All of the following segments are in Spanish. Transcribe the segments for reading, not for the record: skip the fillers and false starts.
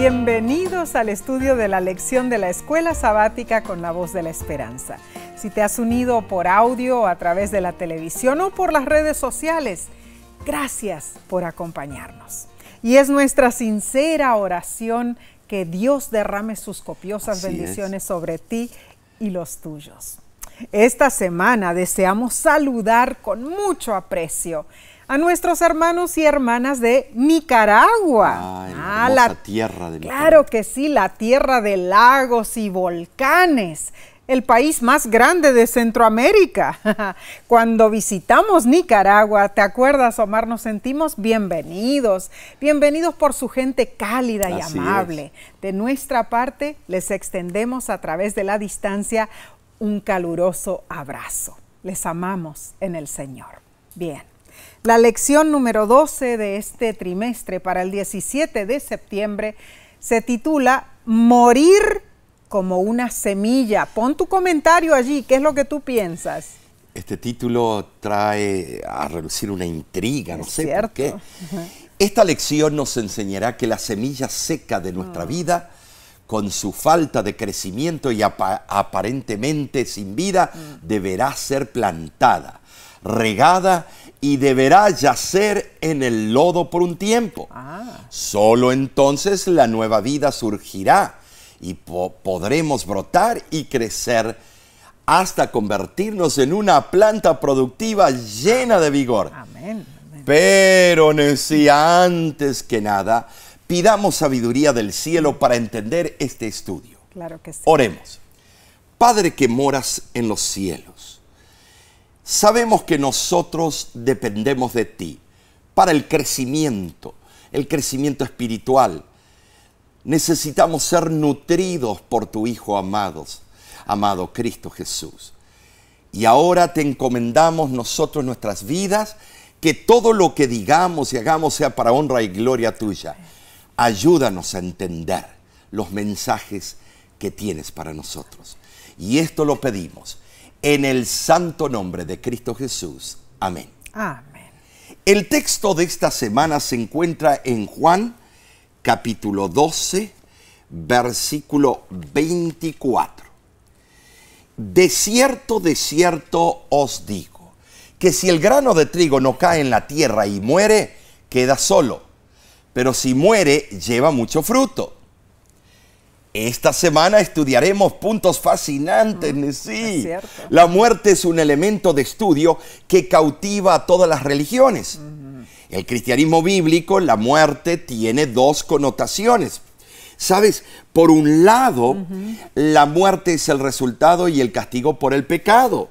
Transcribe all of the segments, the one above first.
Bienvenidos al estudio de la lección de la Escuela Sabática con la Voz de la Esperanza. Si te has unido por audio o a través de la televisión o por las redes sociales, gracias por acompañarnos. Y es nuestra sincera oración que Dios derrame sus copiosas bendiciones sobre ti y los tuyos. Esta semana deseamos saludar con mucho aprecio a nuestros hermanos y hermanas de Nicaragua. La tierra de Nicaragua. Claro que sí, la tierra de lagos y volcanes, el país más grande de Centroamérica. Cuando visitamos Nicaragua, ¿te acuerdas, Omar? Nos sentimos bienvenidos, bienvenidos por su gente cálida y amable. De nuestra parte, les extendemos a través de la distancia un caluroso abrazo. Les amamos en el Señor. Bien. La lección número 12 de este trimestre para el 17 de septiembre se titula Morir como una semilla. Pon tu comentario allí, ¿qué es lo que tú piensas? Este título trae a relucir una intriga, no sé por qué. Esta lección nos enseñará que la semilla seca de nuestra vida, con su falta de crecimiento y aparentemente sin vida, deberá ser plantada, regada y deberá yacer en el lodo por un tiempo. Solo entonces la nueva vida surgirá y podremos brotar y crecer hasta convertirnos en una planta productiva llena de vigor. Amén. Pero antes que nada, pidamos sabiduría del cielo para entender este estudio. Claro que sí. Oremos. Padre que moras en los cielos, sabemos que nosotros dependemos de ti para el crecimiento espiritual. Necesitamos ser nutridos por tu Hijo amado Cristo Jesús. Y ahora te encomendamos nosotros nuestras vidas, que todo lo que digamos y hagamos sea para honra y gloria tuya. Ayúdanos a entender los mensajes que tienes para nosotros. Y esto lo pedimos en el santo nombre de Cristo Jesús. Amén. Amén. El texto de esta semana se encuentra en Juan, capítulo 12, versículo 24. De cierto os digo, que si el grano de trigo no cae en la tierra y muere, queda solo. Pero si muere, lleva mucho fruto. Esta semana estudiaremos puntos fascinantes, sí. La muerte es un elemento de estudio que cautiva a todas las religiones. El cristianismo bíblico, la muerte tiene dos connotaciones. ¿Sabes? Por un lado, la muerte es el resultado y el castigo por el pecado.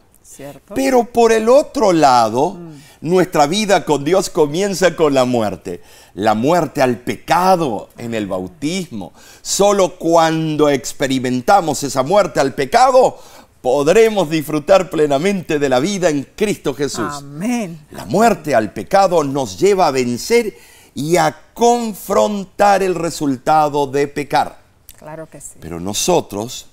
Pero por el otro lado, nuestra vida con Dios comienza con la muerte. La muerte al pecado en el bautismo. Solo cuando experimentamos esa muerte al pecado, podremos disfrutar plenamente de la vida en Cristo Jesús. Amén. La muerte al pecado nos lleva a vencer y a confrontar el resultado de pecar. Claro que sí. Pero nosotros,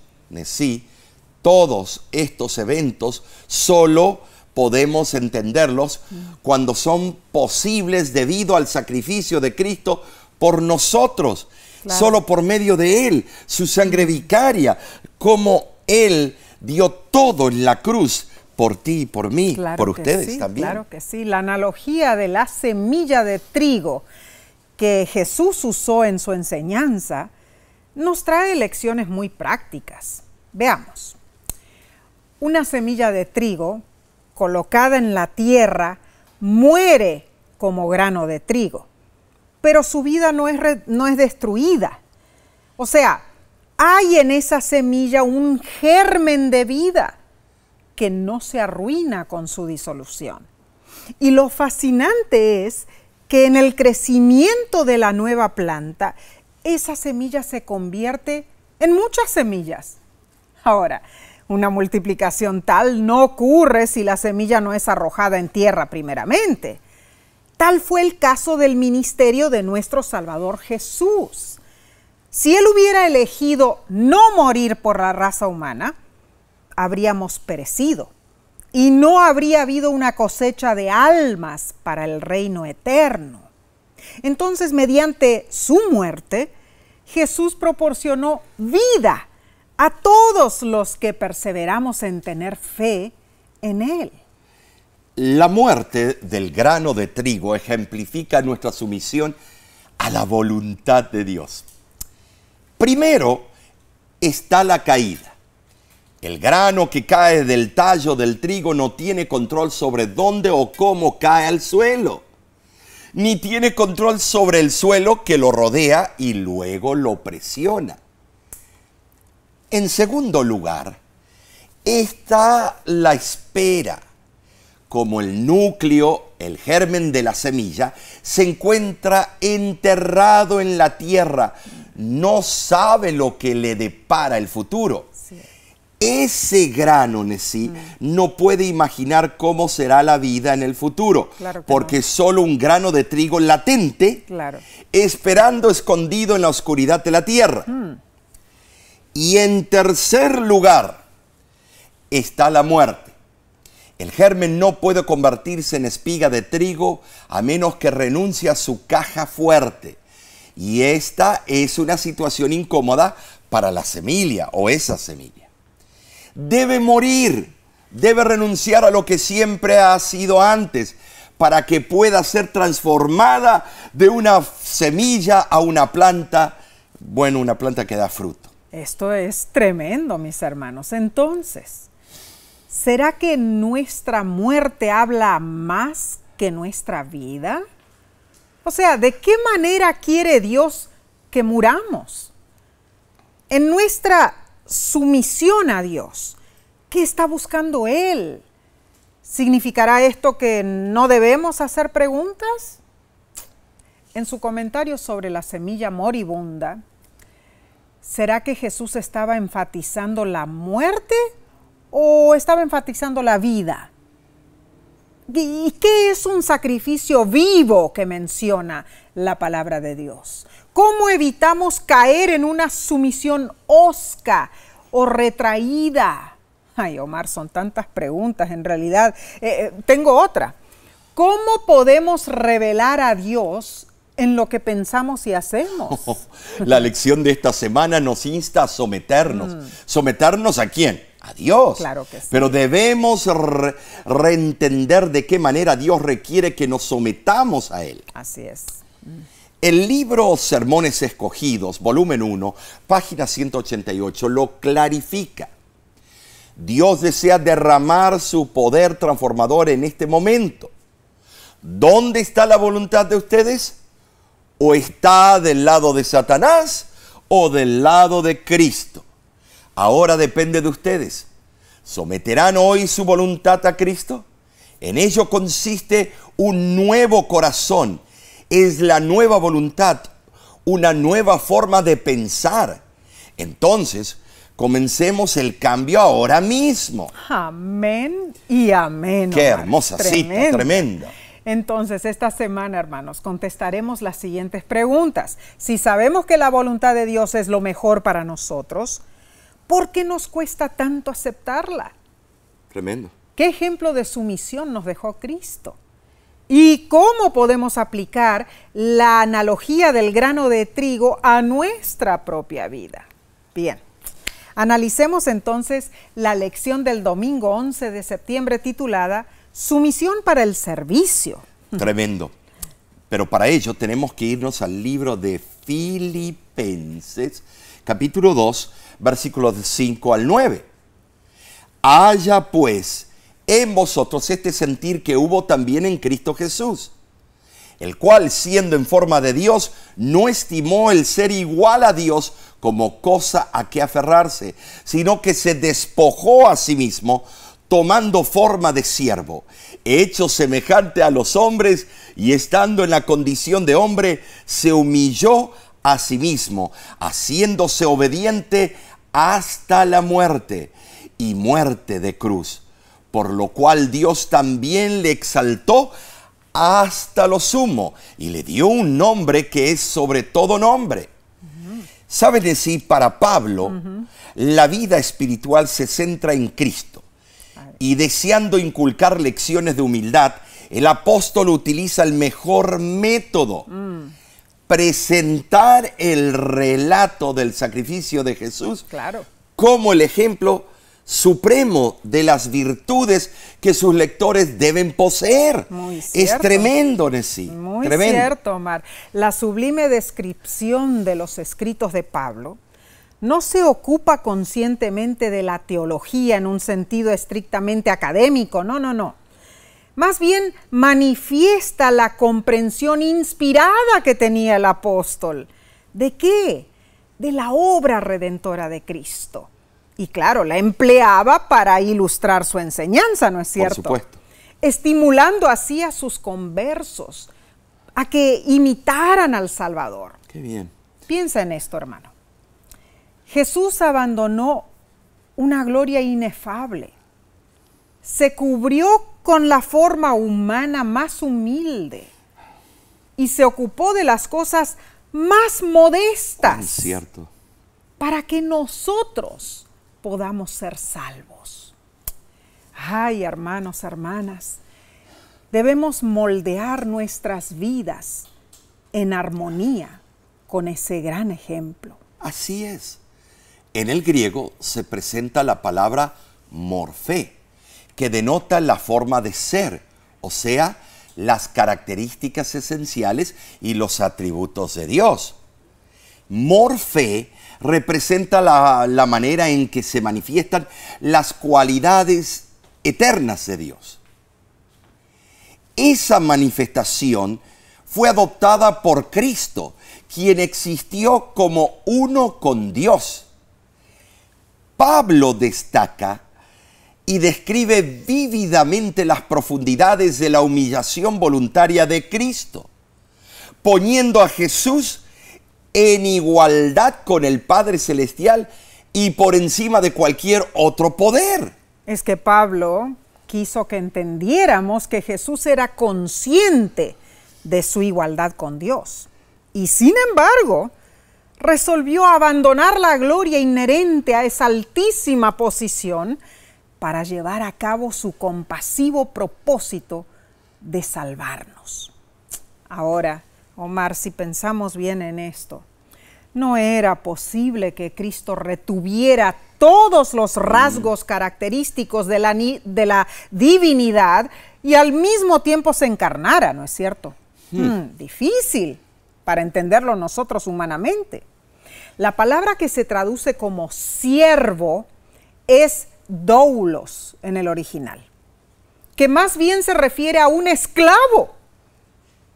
todos estos eventos solo podemos entenderlos cuando son posibles debido al sacrificio de Cristo por nosotros. Solo por medio de Él, su sangre vicaria, como Él dio todo en la cruz por ti y por mí, por ustedes también. Claro que sí. La analogía de la semilla de trigo que Jesús usó en su enseñanza nos trae lecciones muy prácticas. Veamos. Una semilla de trigo colocada en la tierra muere como grano de trigo, pero su vida no es destruida. O sea, hay en esa semilla un germen de vida que no se arruina con su disolución. Y lo fascinante es que en el crecimiento de la nueva planta, esa semilla se convierte en muchas semillas. Ahora, una multiplicación tal no ocurre si la semilla no es arrojada en tierra primeramente. Tal fue el caso del ministerio de nuestro Salvador Jesús. Si Él hubiera elegido no morir por la raza humana, habríamos perecido y no habría habido una cosecha de almas para el reino eterno. Entonces, mediante su muerte, Jesús proporcionó vida a todos los que perseveramos en tener fe en Él. La muerte del grano de trigo ejemplifica nuestra sumisión a la voluntad de Dios. Primero está la caída. El grano que cae del tallo del trigo no tiene control sobre dónde o cómo cae al suelo, ni tiene control sobre el suelo que lo rodea y luego lo presiona. En segundo lugar, está la espera. Como el núcleo, el germen de la semilla, se encuentra enterrado en la tierra, no sabe lo que le depara el futuro. Sí. Ese grano en sí no puede imaginar cómo será la vida en el futuro, claro, porque es solo un grano de trigo latente, claro, esperando escondido en la oscuridad de la tierra. Y en tercer lugar está la muerte. El germen no puede convertirse en espiga de trigo a menos que renuncie a su caja fuerte. Y esta es una situación incómoda para la semilla o esa semilla. Debe morir, debe renunciar a lo que siempre ha sido antes para que pueda ser transformada de una semilla a una planta, bueno, una planta que da fruto. Esto es tremendo, mis hermanos. Entonces, ¿será que nuestra muerte habla más que nuestra vida? O sea, ¿de qué manera quiere Dios que muramos? En nuestra sumisión a Dios, ¿qué está buscando Él? ¿Significará esto que no debemos hacer preguntas? En su comentario sobre la semilla moribunda, ¿será que Jesús estaba enfatizando la muerte o estaba enfatizando la vida? ¿Y qué es un sacrificio vivo que menciona la palabra de Dios? ¿Cómo evitamos caer en una sumisión hosca o retraída? Ay, Omar, son tantas preguntas en realidad. Tengo otra. ¿Cómo podemos revelar a Dios en lo que pensamos y hacemos? La lección de esta semana nos insta a someternos. ¿Someternos a quién? A Dios. Claro que sí. Pero debemos reentender de qué manera Dios requiere que nos sometamos a Él. Así es. El libro Sermones Escogidos, volumen 1, página 188, lo clarifica. Dios desea derramar su poder transformador en este momento. ¿Dónde está la voluntad de ustedes? ¿O está del lado de Satanás o del lado de Cristo? Ahora depende de ustedes. ¿Someterán hoy su voluntad a Cristo? En ello consiste un nuevo corazón. Es la nueva voluntad, una nueva forma de pensar. Entonces, comencemos el cambio ahora mismo. Amén y amén. Qué hermosa cita, tremenda. Entonces, esta semana, hermanos, contestaremos las siguientes preguntas. Si sabemos que la voluntad de Dios es lo mejor para nosotros, ¿por qué nos cuesta tanto aceptarla? Tremendo. ¿Qué ejemplo de sumisión nos dejó Cristo? ¿Y cómo podemos aplicar la analogía del grano de trigo a nuestra propia vida? Bien, analicemos entonces la lección del domingo 11 de septiembre titulada Sumisión para el servicio. Tremendo. Pero para ello tenemos que irnos al libro de Filipenses, capítulo 2, versículos 5 al 9. Haya pues en vosotros este sentir que hubo también en Cristo Jesús, el cual, siendo en forma de Dios, no estimó el ser igual a Dios como cosa a que aferrarse, sino que se despojó a sí mismo, tomando forma de siervo, hecho semejante a los hombres, y estando en la condición de hombre, se humilló a sí mismo, haciéndose obediente hasta la muerte, y muerte de cruz. Por lo cual Dios también le exaltó hasta lo sumo y le dio un nombre que es sobre todo nombre. ¿Saben decir? Para Pablo, la vida espiritual se centra en Cristo. Y deseando inculcar lecciones de humildad, el apóstol utiliza el mejor método. presentar el relato del sacrificio de Jesús Claro. como el ejemplo supremo de las virtudes que sus lectores deben poseer. Muy Es cierto. tremendo, Nessie. Muy Tremendo. cierto, Omar. La sublime descripción de los escritos de Pablo no se ocupa conscientemente de la teología en un sentido estrictamente académico, no. Más bien manifiesta la comprensión inspirada que tenía el apóstol. ¿De qué? De la obra redentora de Cristo. Y claro, la empleaba para ilustrar su enseñanza, ¿no es cierto? Por supuesto. Estimulando así a sus conversos a que imitaran al Salvador. Qué bien. Piensa en esto, hermano. Jesús abandonó una gloria inefable. Se cubrió con la forma humana más humilde y se ocupó de las cosas más modestas Es cierto. para que nosotros podamos ser salvos. Ay, hermanos, hermanas, debemos moldear nuestras vidas en armonía con ese gran ejemplo. Así es. En el griego se presenta la palabra morfé, que denota la forma de ser, o sea, las características esenciales y los atributos de Dios. Morfé representa la manera en que se manifiestan las cualidades eternas de Dios. Esa manifestación fue adoptada por Cristo, quien existió como uno con Dios. Pablo destaca y describe vívidamente las profundidades de la humillación voluntaria de Cristo, poniendo a Jesús en igualdad con el Padre Celestial y por encima de cualquier otro poder. Es que Pablo quiso que entendiéramos que Jesús era consciente de su igualdad con Dios. Y sin embargo, resolvió abandonar la gloria inherente a esa altísima posición para llevar a cabo su compasivo propósito de salvarnos. Ahora, Omar, si pensamos bien en esto, no era posible que Cristo retuviera todos los rasgos característicos de la divinidad y al mismo tiempo se encarnara, ¿no es cierto? Difícil para entenderlo nosotros humanamente. La palabra que se traduce como siervo es doulos en el original, que más bien se refiere a un esclavo.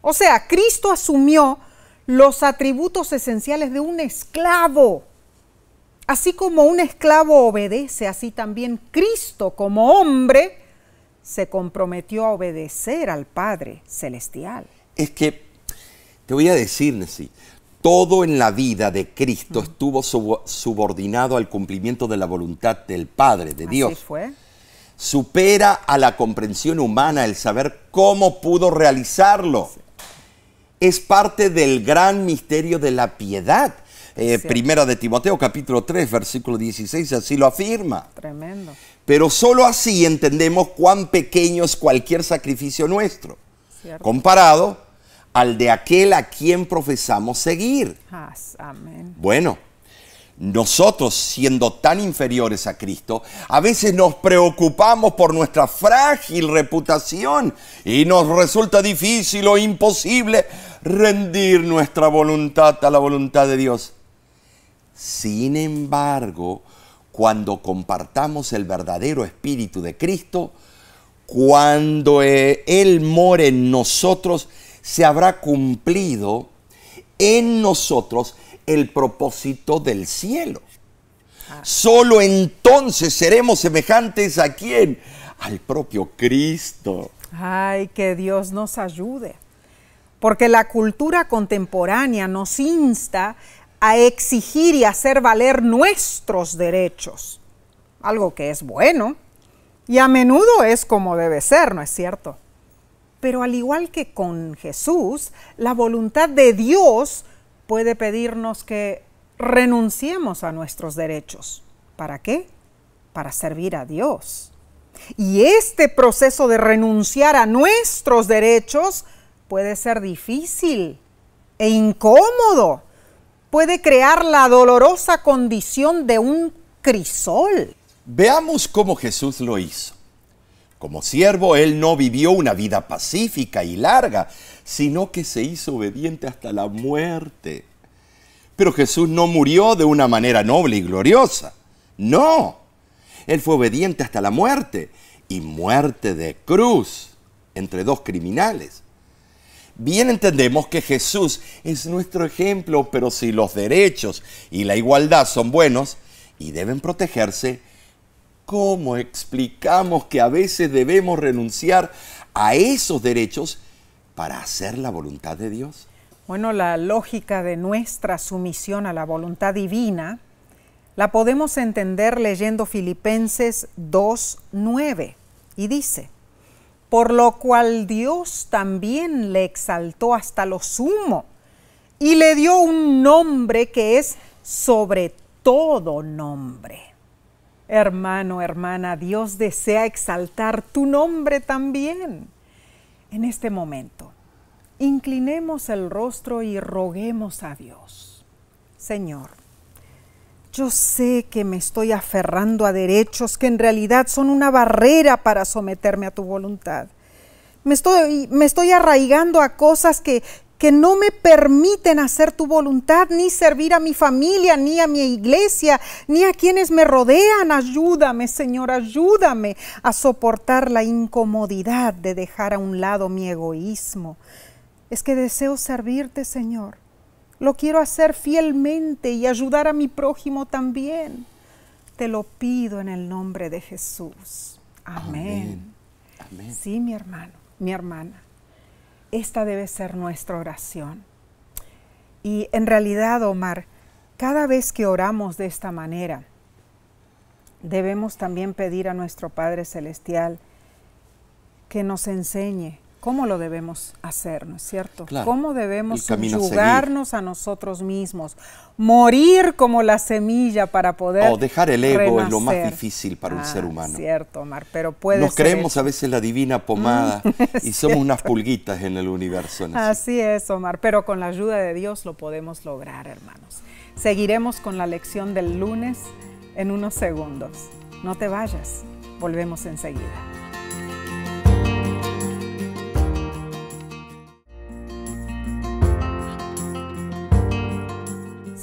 O sea, Cristo asumió los atributos esenciales de un esclavo. Así como un esclavo obedece, así también Cristo como hombre se comprometió a obedecer al Padre Celestial. Es que, te voy a decir, Nessie, todo en la vida de Cristo estuvo subordinado al cumplimiento de la voluntad del Padre, de Dios. Así fue. Supera a la comprensión humana el saber cómo pudo realizarlo. Sí. Es parte del gran misterio de la piedad. Primera de Timoteo, capítulo 3, versículo 16, así lo afirma. Tremendo. Pero solo así entendemos cuán pequeño es cualquier sacrificio nuestro, Cierto. Comparado al de aquel a quien profesamos seguir. Amén. Bueno, nosotros, siendo tan inferiores a Cristo, a veces nos preocupamos por nuestra frágil reputación y nos resulta difícil o imposible rendir nuestra voluntad a la voluntad de Dios. Sin embargo, cuando compartamos el verdadero espíritu de Cristo, cuando Él mora en nosotros, se habrá cumplido en nosotros el propósito del cielo. Solo entonces seremos semejantes ¿a quién? Al propio Cristo. Ay, que Dios nos ayude. Porque la cultura contemporánea nos insta a exigir y hacer valer nuestros derechos. Algo que es bueno y a menudo es como debe ser, ¿no es cierto? Pero al igual que con Jesús, la voluntad de Dios puede pedirnos que renunciemos a nuestros derechos. ¿Para qué? Para servir a Dios. Y este proceso de renunciar a nuestros derechos puede ser difícil e incómodo. Puede crear la dolorosa condición de un crisol. Veamos cómo Jesús lo hizo. Como siervo, Él no vivió una vida pacífica y larga, sino que se hizo obediente hasta la muerte. Pero Jesús no murió de una manera noble y gloriosa. No, Él fue obediente hasta la muerte, y muerte de cruz, entre dos criminales. Bien entendemos que Jesús es nuestro ejemplo, pero si los derechos y la igualdad son buenos y deben protegerse, ¿cómo explicamos que a veces debemos renunciar a esos derechos para hacer la voluntad de Dios? Bueno, la lógica de nuestra sumisión a la voluntad divina la podemos entender leyendo Filipenses 2:9, y dice: por lo cual Dios también le exaltó hasta lo sumo y le dio un nombre que es sobre todo nombre. Hermano, hermana, Dios desea exaltar tu nombre también. En este momento, inclinemos el rostro y roguemos a Dios. Señor, yo sé que me estoy aferrando a derechos que en realidad son una barrera para someterme a tu voluntad. Me estoy arraigando a cosas que no me permiten hacer tu voluntad, ni servir a mi familia, ni a mi iglesia, ni a quienes me rodean. Ayúdame, Señor, ayúdame a soportar la incomodidad de dejar a un lado mi egoísmo. Es que deseo servirte, Señor. Lo quiero hacer fielmente y ayudar a mi prójimo también. Te lo pido en el nombre de Jesús. Amén. Amén. Sí, mi hermano, mi hermana. Esta debe ser nuestra oración. Y en realidad, Omar, cada vez que oramos de esta manera, debemos también pedir a nuestro Padre Celestial que nos enseñe cómo lo debemos hacer, ¿no es cierto? Claro, cómo debemos el camino a subyugarnos a nosotros mismos, morir como la semilla para poder dejar el ego renacer. es lo más difícil para un ser humano. Cierto, Omar, pero puede Nos ser creemos hecho. a veces la divina pomada y somos unas pulguitas en el universo. ¿No? Así es, Omar, pero con la ayuda de Dios lo podemos lograr, hermanos. Seguiremos con la lección del lunes en unos segundos. No te vayas, volvemos enseguida.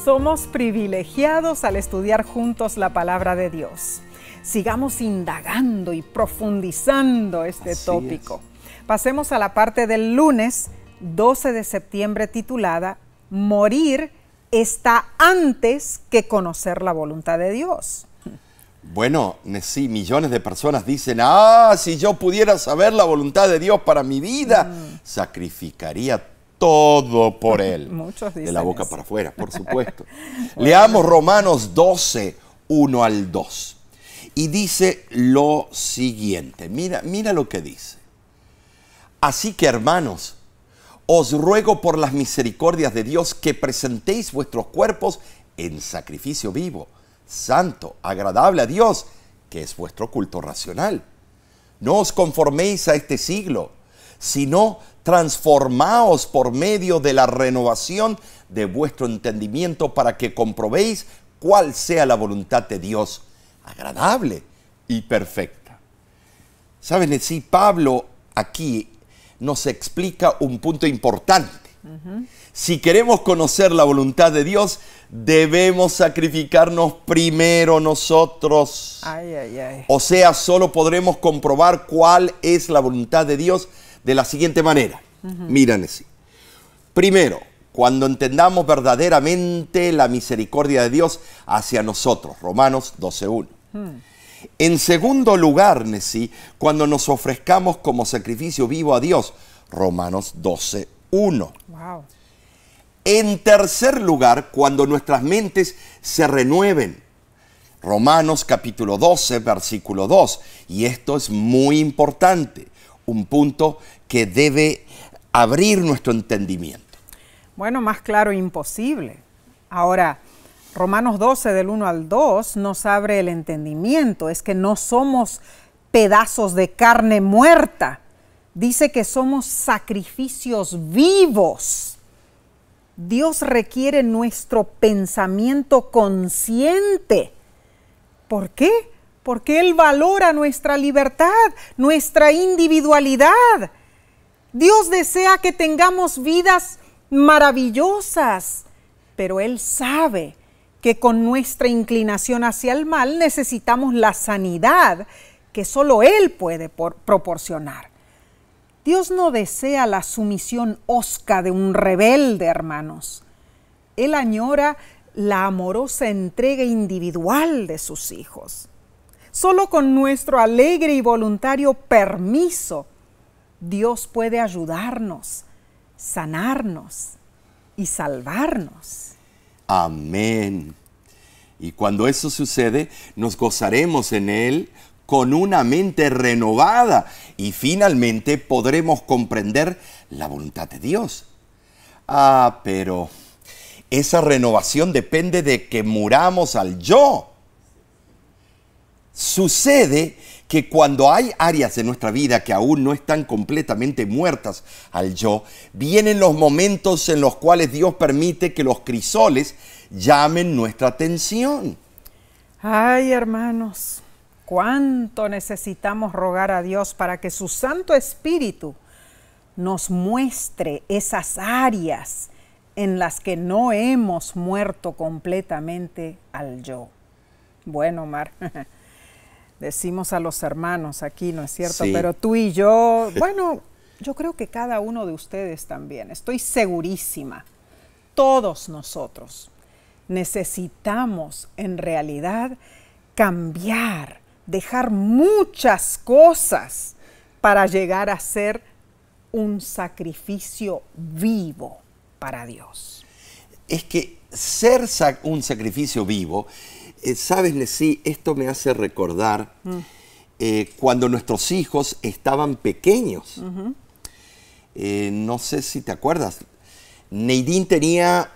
Somos privilegiados al estudiar juntos la palabra de Dios. Sigamos indagando y profundizando este tópico. Pasemos a la parte del lunes 12 de septiembre titulada Morir está antes que conocer la voluntad de Dios. Bueno, sí, millones de personas dicen, si yo pudiera saber la voluntad de Dios para mi vida, sacrificaría todo por Él. Muchos dicen de la boca eso. para afuera, por supuesto. Leamos Romanos 12, 1 al 2. Y dice lo siguiente, mira lo que dice. Así que, hermanos, os ruego por las misericordias de Dios que presentéis vuestros cuerpos en sacrificio vivo, santo, agradable a Dios, que es vuestro culto racional. No os conforméis a este siglo, sino transformaos por medio de la renovación de vuestro entendimiento para que comprobéis cuál sea la voluntad de Dios, agradable y perfecta. ¿Saben? Sí, Pablo aquí nos explica un punto importante. Si queremos conocer la voluntad de Dios, debemos sacrificarnos primero nosotros. O sea, solo podremos comprobar cuál es la voluntad de Dios de la siguiente manera. Miren así. Primero, cuando entendamos verdaderamente la misericordia de Dios hacia nosotros. Romanos 12:1. En segundo lugar, cuando nos ofrezcamos como sacrificio vivo a Dios. Romanos 12:1. Wow. En tercer lugar, cuando nuestras mentes se renueven. Romanos capítulo 12, versículo 2. Y esto es muy importante. Un punto que debe abrir nuestro entendimiento. Bueno, más claro imposible. Ahora, Romanos 12 del 1 al 2 nos abre el entendimiento. Es que no somos pedazos de carne muerta. Dice que somos sacrificios vivos. Dios requiere nuestro pensamiento consciente. ¿Por qué? Porque Él valora nuestra libertad, nuestra individualidad. Dios desea que tengamos vidas maravillosas, pero Él sabe que con nuestra inclinación hacia el mal necesitamos la sanidad que solo Él puede proporcionar. Dios no desea la sumisión hosca de un rebelde, hermanos. Él añora la amorosa entrega individual de sus hijos. Solo con nuestro alegre y voluntario permiso, Dios puede ayudarnos, sanarnos y salvarnos. Amén. Y cuando eso sucede, nos gozaremos en Él con una mente renovada y finalmente podremos comprender la voluntad de Dios. Pero esa renovación depende de que muramos al yo. Sucede que cuando hay áreas de nuestra vida que aún no están completamente muertas al yo, vienen los momentos en los cuales Dios permite que los crisoles llamen nuestra atención. Ay, hermanos, cuánto necesitamos rogar a Dios para que su Santo Espíritu nos muestre esas áreas en las que no hemos muerto completamente al yo. Bueno, Omar, decimos a los hermanos aquí, ¿no es cierto? Sí. Pero tú y yo, bueno, yo creo que cada uno de ustedes también, estoy segurísima, todos nosotros necesitamos en realidad cambiar, dejar muchas cosas para llegar a ser un sacrificio vivo para Dios. Es que ser un sacrificio vivo, sabes, Nesí, esto me hace recordar cuando nuestros hijos estaban pequeños. No sé si te acuerdas, Neidín tenía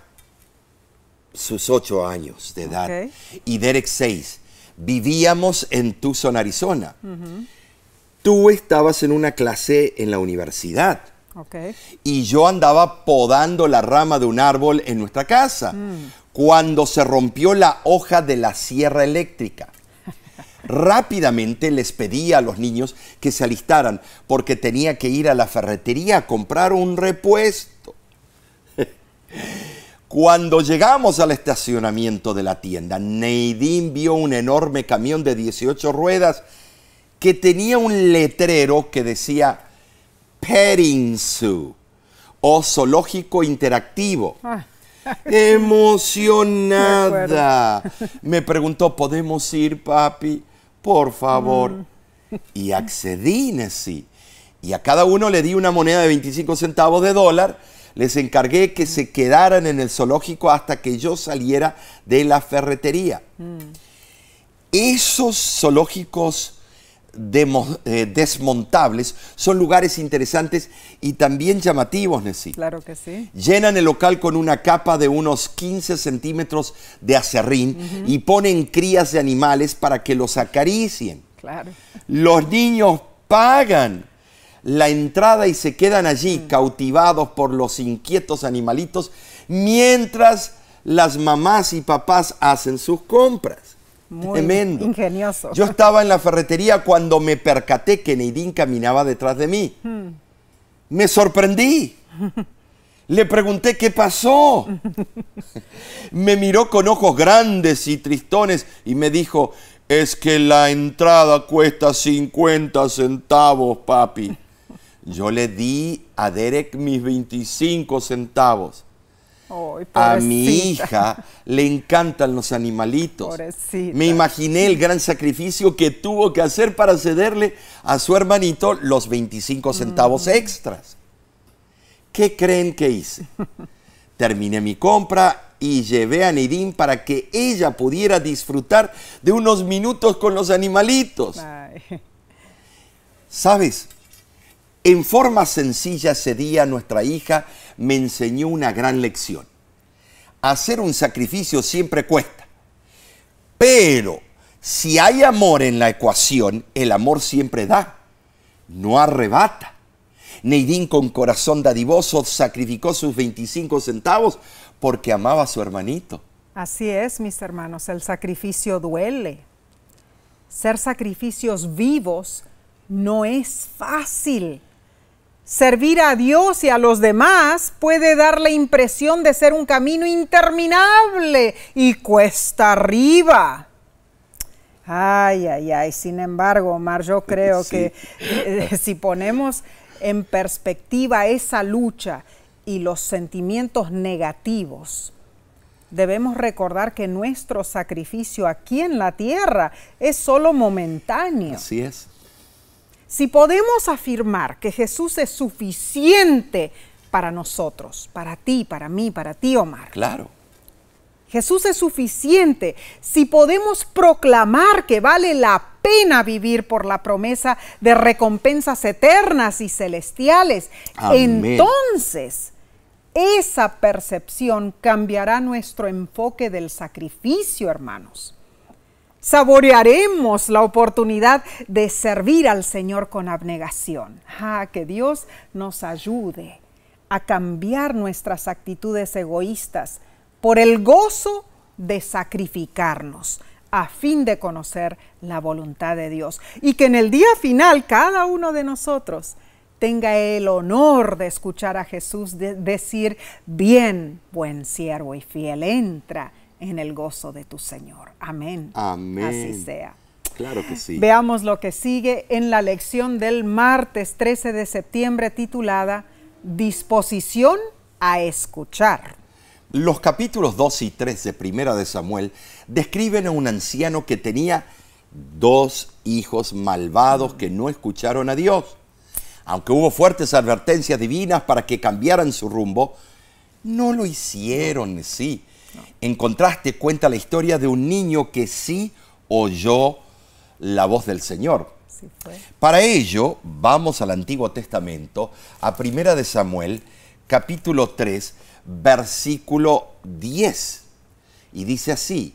sus 8 años de edad, Okay. y Derek 6. Vivíamos en Tucson, Arizona. Tú estabas en una clase en la universidad. Okay. Y yo andaba podando la rama de un árbol en nuestra casa cuando se rompió la hoja de la sierra eléctrica. Rápidamente les pedí a los niños que se alistaran porque tenía que ir a la ferretería a comprar un repuesto. Cuando llegamos al estacionamiento de la tienda, Neidín vio un enorme camión de 18 ruedas que tenía un letrero que decía Petting Zoo o zoológico interactivo. Emocionada. Me preguntó, ¿podemos ir, papi? Por favor. Y accedí, Nesí. Y a cada uno le di una moneda de 25 centavos de dólar. Les encargué que se quedaran en el zoológico hasta que yo saliera de la ferretería. Esos zoológicos desmontables son lugares interesantes y también llamativos, Nesí. Claro que sí. Llenan el local con una capa de unos 15 centímetros de acerrín y ponen crías de animales para que los acaricien. Claro. Los niños pagan la entrada y se quedan allí cautivados por los inquietos animalitos mientras las mamás y papás hacen sus compras. Muy Tremendo. ingenioso. Yo estaba en la ferretería cuando me percaté que Neidín caminaba detrás de mí. Me sorprendí. Le pregunté qué pasó. Me miró con ojos grandes y tristones y me dijo, es que la entrada cuesta 50 centavos, papi. Yo le di a Derek mis 25 centavos. Ay, A mi pobrecita. hija le encantan los animalitos. Pobrecita. Me imaginé el gran sacrificio que tuvo que hacer para cederle a su hermanito los 25 centavos extras. ¿Qué creen que hice? Terminé mi compra y llevé a Neidín para que ella pudiera disfrutar de unos minutos con los animalitos. Ay. ¿Sabes? En forma sencilla ese día nuestra hija me enseñó una gran lección. Hacer un sacrificio siempre cuesta. Pero si hay amor en la ecuación, el amor siempre da, no arrebata. Neidín, con corazón dadivoso, sacrificó sus 25 centavos porque amaba a su hermanito. Así es, mis hermanos, el sacrificio duele. Ser sacrificios vivos no es fácil. Servir a Dios y a los demás puede dar la impresión de ser un camino interminable y cuesta arriba. Ay, ay, ay. Sin embargo, Omar, yo creo que si ponemos en perspectiva esa lucha y los sentimientos negativos, debemos recordar que nuestro sacrificio aquí en la tierra es solo momentáneo. Así es. Si podemos afirmar que Jesús es suficiente para nosotros, para ti, para mí, para ti, Omar. Claro. Jesús es suficiente. Si podemos proclamar que vale la pena vivir por la promesa de recompensas eternas y celestiales, Amén. Entonces esa percepción cambiará nuestro enfoque del sacrificio, hermanos. Saborearemos la oportunidad de servir al Señor con abnegación. Que Dios nos ayude a cambiar nuestras actitudes egoístas por el gozo de sacrificarnos a fin de conocer la voluntad de Dios. Y que en el día final cada uno de nosotros tenga el honor de escuchar a Jesús decir: bien, buen siervo y fiel, entra en el gozo de tu Señor. Amén. Amén. Así sea. Claro que sí. Veamos lo que sigue en la lección del martes 13 de septiembre titulada Disposición a escuchar. Los capítulos 2 y 3 de Primera de Samuel describen a un anciano que tenía 2 hijos malvados que no escucharon a Dios. Aunque hubo fuertes advertencias divinas para que cambiaran su rumbo, no lo hicieron, sí. En contraste, cuenta la historia de un niño que sí oyó la voz del Señor. Sí fue. Para ello, vamos al Antiguo Testamento, a Primera de Samuel, capítulo 3, versículo 10. Y dice así: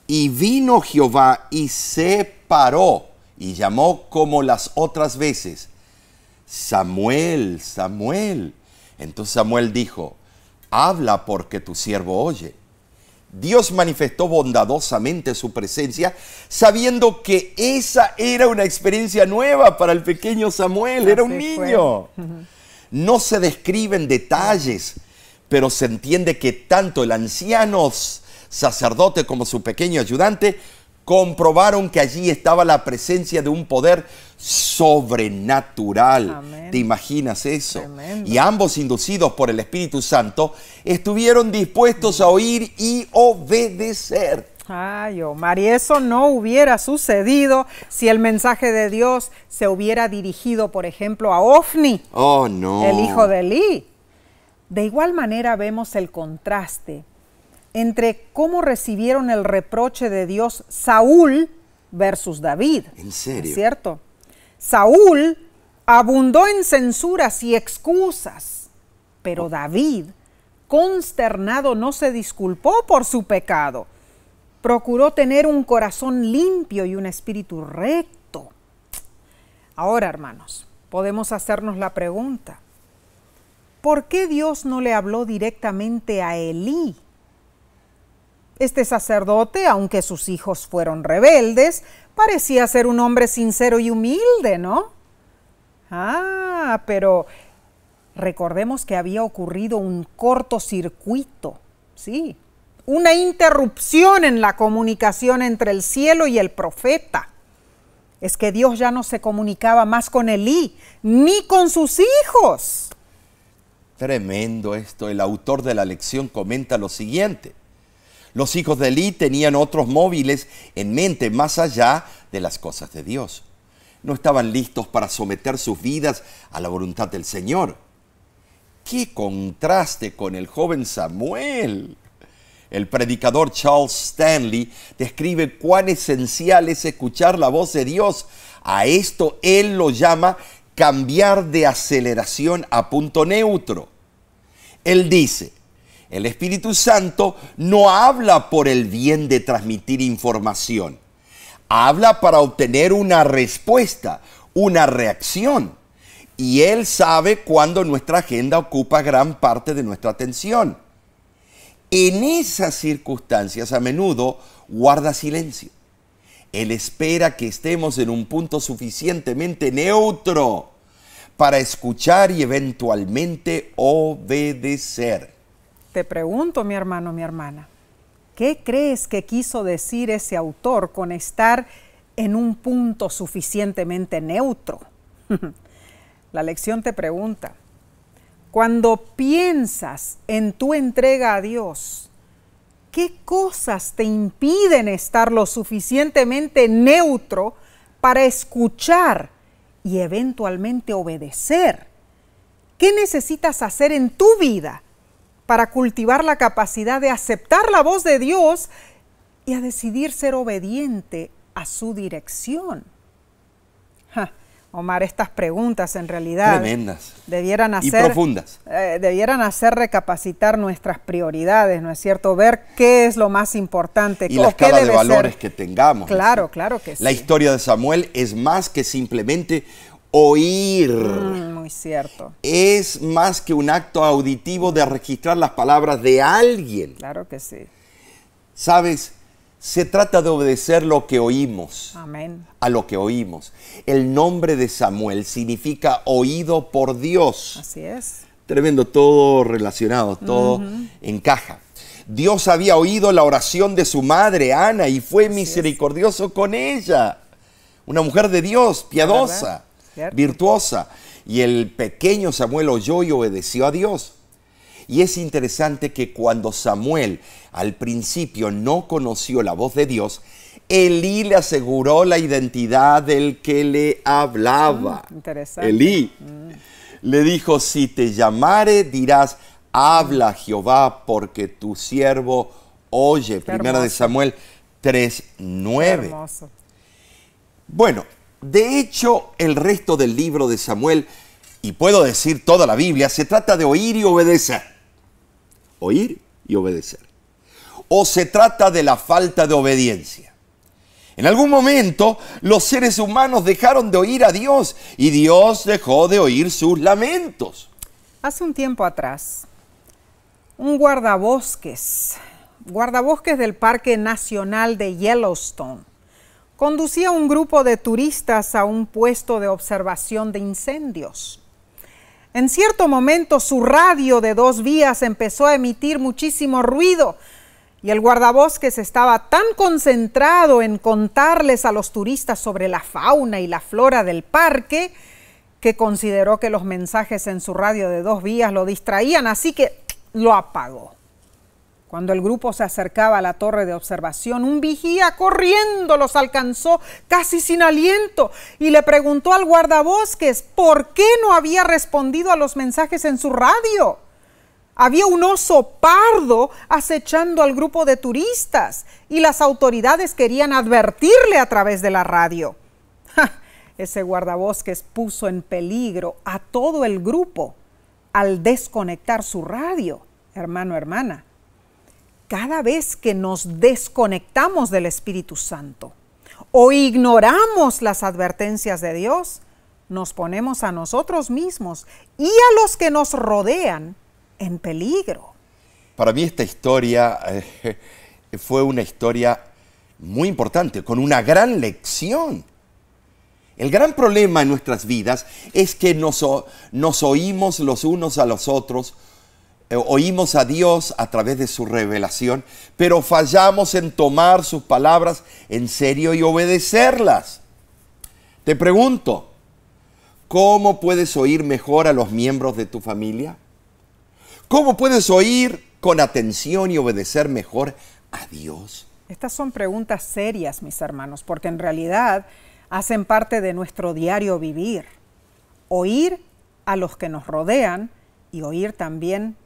y vino Jehová y se paró y llamó como las otras veces: Samuel, Samuel. Entonces Samuel dijo: habla, porque tu siervo oye. Dios manifestó bondadosamente su presencia, sabiendo que esa era una experiencia nueva para el pequeño Samuel. Era un niño. No se describen detalles, pero se entiende que tanto el anciano sacerdote como su pequeño ayudante comprobaron que allí estaba la presencia de un poder sobrenatural. Amén. ¿Te imaginas eso? Tremendo. Y ambos, inducidos por el Espíritu Santo, estuvieron dispuestos a oír y obedecer. Ay, Omar, y eso no hubiera sucedido si el mensaje de Dios se hubiera dirigido, por ejemplo, a Ofni, oh, no, el hijo de Elí. De igual manera vemos el contraste entre cómo recibieron el reproche de Dios Saúl versus David. ¿En serio? ¿Es cierto? Saúl abundó en censuras y excusas, pero David, consternado, no se disculpó por su pecado. Procuró tener un corazón limpio y un espíritu recto. Ahora, hermanos, podemos hacernos la pregunta: ¿por qué Dios no le habló directamente a Elí? Este sacerdote, aunque sus hijos fueron rebeldes, parecía ser un hombre sincero y humilde, ¿no? Pero recordemos que había ocurrido un cortocircuito, sí, una interrupción en la comunicación entre el cielo y el profeta. Es que Dios ya no se comunicaba más con Elí, ni con sus hijos. Tremendo esto. El autor de la lección comenta lo siguiente: los hijos de Elí tenían otros móviles en mente más allá de las cosas de Dios. No estaban listos para someter sus vidas a la voluntad del Señor. ¡Qué contraste con el joven Samuel! El predicador Charles Stanley describe cuán esencial es escuchar la voz de Dios. A esto él lo llama cambiar de aceleración a punto neutro. Él dice: el Espíritu Santo no habla por el bien de transmitir información. Habla para obtener una respuesta, una reacción. Y Él sabe cuando nuestra agenda ocupa gran parte de nuestra atención. En esas circunstancias a menudo guarda silencio. Él espera que estemos en un punto suficientemente neutro para escuchar y eventualmente obedecer. Te pregunto, mi hermano, mi hermana, ¿qué crees que quiso decir ese autor con estar en un punto suficientemente neutro? La lección te pregunta, cuando piensas en tu entrega a Dios, ¿qué cosas te impiden estar lo suficientemente neutro para escuchar y eventualmente obedecer? ¿Qué necesitas hacer en tu vida para cultivar la capacidad de aceptar la voz de Dios y a decidir ser obediente a su dirección? Omar, estas preguntas en realidad tremendas debieran y profundas. Debieran hacer recapacitar nuestras prioridades, ¿no es cierto? Ver qué es lo más importante. Y la escala de valores que tengamos. Claro, claro que sí. La historia de Samuel es más que simplemente oír. Muy cierto. Es más que un acto auditivo de registrar las palabras de alguien. Claro que sí. ¿Sabes? Se trata de obedecer lo que oímos. Amén. A lo que oímos. El nombre de Samuel significa oído por Dios. Así es. Tremendo, todo relacionado, todo encaja. Dios había oído la oración de su madre, Ana, y fue misericordioso con ella. Una mujer de Dios, piadosa, virtuosa. Y el pequeño Samuel oyó y obedeció a Dios. Y es interesante que cuando Samuel al principio no conoció la voz de Dios, Elí le aseguró la identidad del que le hablaba. Interesante. Elí le dijo, si te llamare, dirás, habla Jehová, porque tu siervo oye. Primera de Samuel 3:9. Hermoso. Bueno, de hecho, el resto del libro de Samuel, y puedo decir toda la Biblia, se trata de oír y obedecer. Oír y obedecer. O se trata de la falta de obediencia. En algún momento, los seres humanos dejaron de oír a Dios y Dios dejó de oír sus lamentos. Hace un tiempo atrás, un guardabosques del Parque Nacional de Yellowstone, conducía un grupo de turistas a un puesto de observación de incendios. En cierto momento su radio de 2 vías empezó a emitir muchísimo ruido y el guardabosques estaba tan concentrado en contarles a los turistas sobre la fauna y la flora del parque que consideró que los mensajes en su radio de 2 vías lo distraían, así que lo apagó. Cuando el grupo se acercaba a la torre de observación, un vigía corriendo los alcanzó casi sin aliento y le preguntó al guardabosques por qué no había respondido a los mensajes en su radio. Había un oso pardo acechando al grupo de turistas y las autoridades querían advertirle a través de la radio. Ese guardabosques puso en peligro a todo el grupo al desconectar su radio, hermano, hermana. Cada vez que nos desconectamos del Espíritu Santo o ignoramos las advertencias de Dios, nos ponemos a nosotros mismos y a los que nos rodean en peligro. Para mí esta historia fue una historia muy importante, con una gran lección. El gran problema en nuestras vidas es que nos oímos los unos a los otros, oímos a Dios a través de su revelación, pero fallamos en tomar sus palabras en serio y obedecerlas. Te pregunto, ¿cómo puedes oír mejor a los miembros de tu familia? ¿Cómo puedes oír con atención y obedecer mejor a Dios? Estas son preguntas serias, mis hermanos, porque en realidad hacen parte de nuestro diario vivir. Oír a los que nos rodean y oír también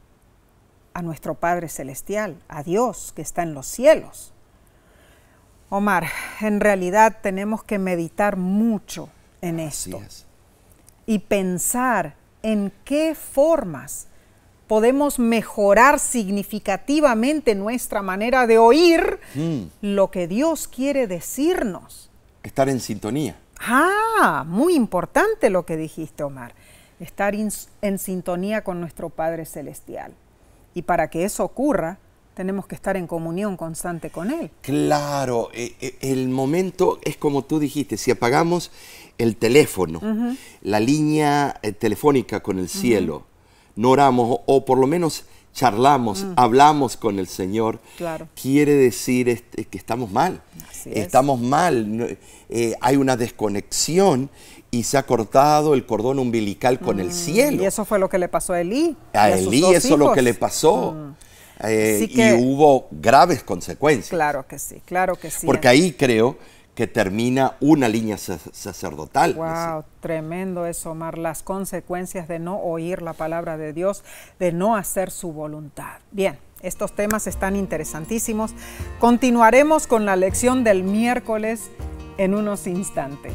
a nuestro Padre Celestial, a Dios que está en los cielos. Omar, en realidad tenemos que meditar mucho en esto y pensar en qué formas podemos mejorar significativamente nuestra manera de oír lo que Dios quiere decirnos. Estar en sintonía. Muy importante lo que dijiste, Omar. estar en sintonía con nuestro Padre Celestial. Y para que eso ocurra, tenemos que estar en comunión constante con Él. Claro, el momento es como tú dijiste, si apagamos el teléfono, la línea telefónica con el cielo, no oramos o por lo menos charlamos, hablamos con el Señor, Claro. quiere decir que estamos mal. Así es. Estamos mal, hay una desconexión y se ha cortado el cordón umbilical con el cielo. Y eso fue lo que le pasó a Elí. A y a sus Elí dos eso es lo hijos. que le pasó. Así que- y hubo graves consecuencias. Claro que sí, claro que sí. Porque ahí creo que termina una línea sacerdotal. Wow, tremendo eso, Omar. Las consecuencias de no oír la palabra de Dios, de no hacer su voluntad. Bien, estos temas están interesantísimos. Continuaremos con la lección del miércoles en unos instantes.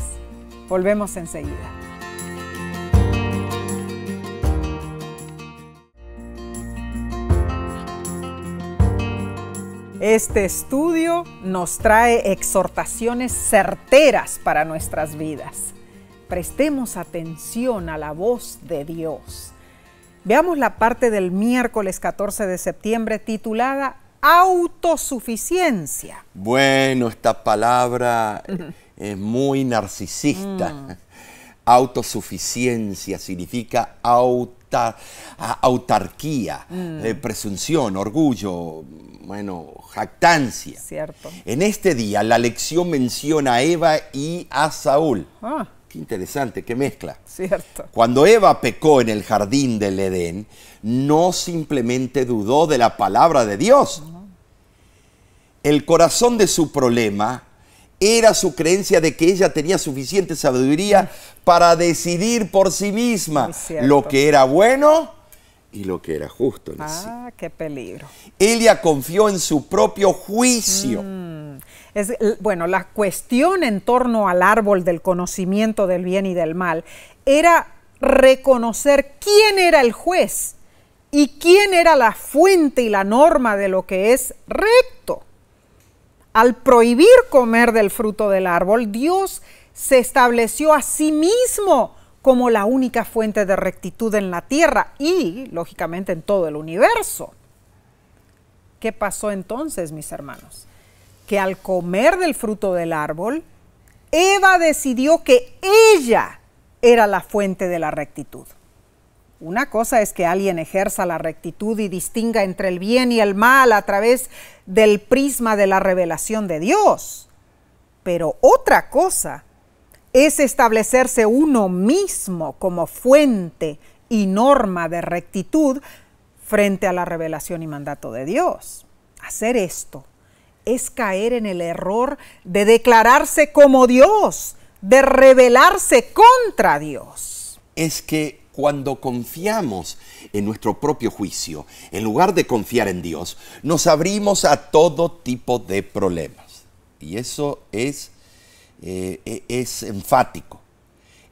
Volvemos enseguida. Este estudio nos trae exhortaciones certeras para nuestras vidas. Prestemos atención a la voz de Dios. Veamos la parte del miércoles 14 de septiembre titulada Autosuficiencia. Bueno, esta palabra es muy narcisista. Autosuficiencia significa autarquía, presunción, orgullo, bueno, jactancia. Cierto. En este día la lección menciona a Eva y a Saúl. Qué interesante, qué mezcla. Cierto. Cuando Eva pecó en el jardín del Edén, no simplemente dudó de la palabra de Dios. El corazón de su problema era su creencia de que ella tenía suficiente sabiduría para decidir por sí misma lo que era bueno y lo que era justo. Qué peligro. Ella confió en su propio juicio. Bueno, la cuestión en torno al árbol del conocimiento del bien y del mal era reconocer quién era el juez y quién era la fuente y la norma de lo que es recto. Al prohibir comer del fruto del árbol, Dios se estableció a sí mismo como la única fuente de rectitud en la tierra y, lógicamente, en todo el universo. ¿Qué pasó entonces, mis hermanos? Que al comer del fruto del árbol, Eva decidió que ella era la fuente de la rectitud. Una cosa es que alguien ejerza la rectitud y distinga entre el bien y el mal a través del prisma de la revelación de Dios. Pero otra cosa es establecerse uno mismo como fuente y norma de rectitud frente a la revelación y mandato de Dios. Hacer esto es caer en el error de declararse como Dios, de rebelarse contra Dios. Es que cuando confiamos en nuestro propio juicio, en lugar de confiar en Dios, nos abrimos a todo tipo de problemas. Y eso es enfático.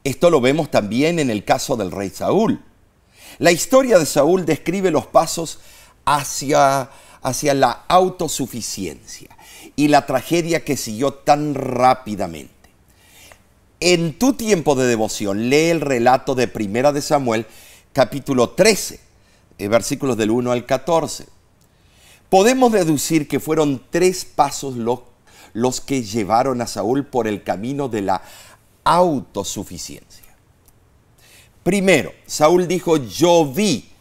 Esto lo vemos también en el caso del rey Saúl. La historia de Saúl describe los pasos hacia la autosuficiencia y la tragedia que siguió tan rápidamente. En tu tiempo de devoción, lee el relato de Primera de Samuel, capítulo 13, versículos del 1 al 14. Podemos deducir que fueron 3 pasos los que llevaron a Saúl por el camino de la autosuficiencia. Primero, Saúl dijo: yo vi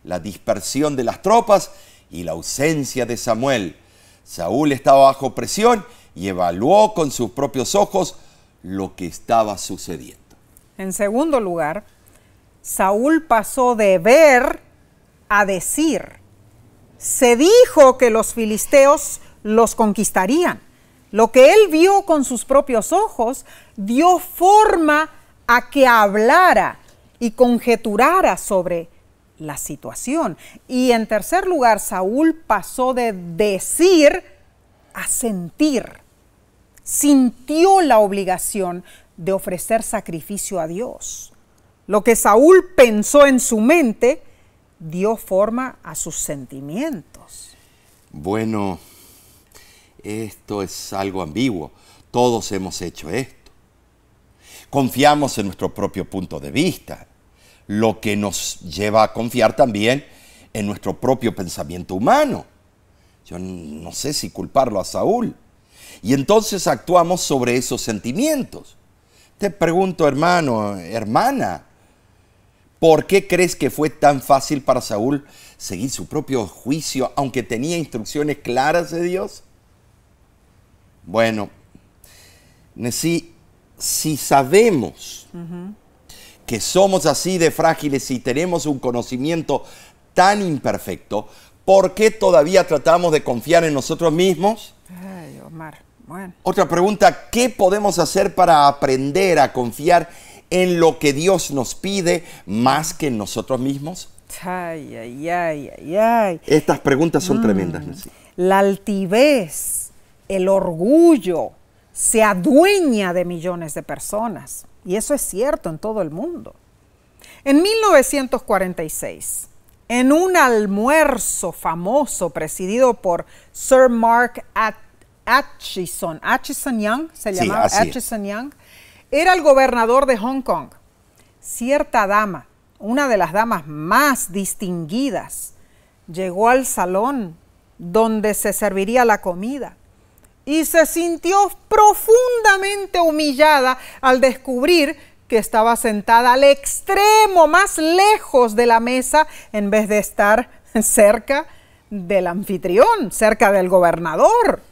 la dispersión de las tropas y la ausencia de Samuel. Saúl estaba bajo presión y evaluó con sus propios ojos lo que estaba sucediendo. En segundo lugar, Saúl pasó de ver a decir. Se dijo que los filisteos los conquistarían. Lo que él vio con sus propios ojos dio forma a que hablara y conjeturara sobre la situación. Y en tercer lugar, Saúl pasó de decir a sentir. Sintió la obligación de ofrecer sacrificio a Dios. Lo que Saúl pensó en su mente dio forma a sus sentimientos. Bueno, esto es algo ambiguo. Todos hemos hecho esto. Confiamos en nuestro propio punto de vista. lo que nos lleva a confiar también en nuestro propio pensamiento humano. Yo no sé si culparlo a Saúl. Y entonces actuamos sobre esos sentimientos. Te pregunto, hermano, hermana, ¿por qué crees que fue tan fácil para Saúl seguir su propio juicio, aunque tenía instrucciones claras de Dios? Bueno, si sabemos que somos así de frágiles y tenemos un conocimiento tan imperfecto, ¿por qué todavía tratamos de confiar en nosotros mismos? Ay, Omar, bueno. Otra pregunta, ¿qué podemos hacer para aprender a confiar en lo que Dios nos pide más que en nosotros mismos? Ay, ay, ay, ay, ay. Estas preguntas son tremendas, Nancy. La altivez, el orgullo, se adueña de millones de personas. Y eso es cierto en todo el mundo. En 1946, en un almuerzo famoso presidido por Sir Mark Atchison Young, se llamaba Atchison Young, era el gobernador de Hong Kong. Cierta dama, una de las damas más distinguidas, llegó al salón donde se serviría la comida y se sintió profundamente humillada al descubrir que estaba sentada al extremo más lejos de la mesa en vez de estar cerca del anfitrión, cerca del gobernador.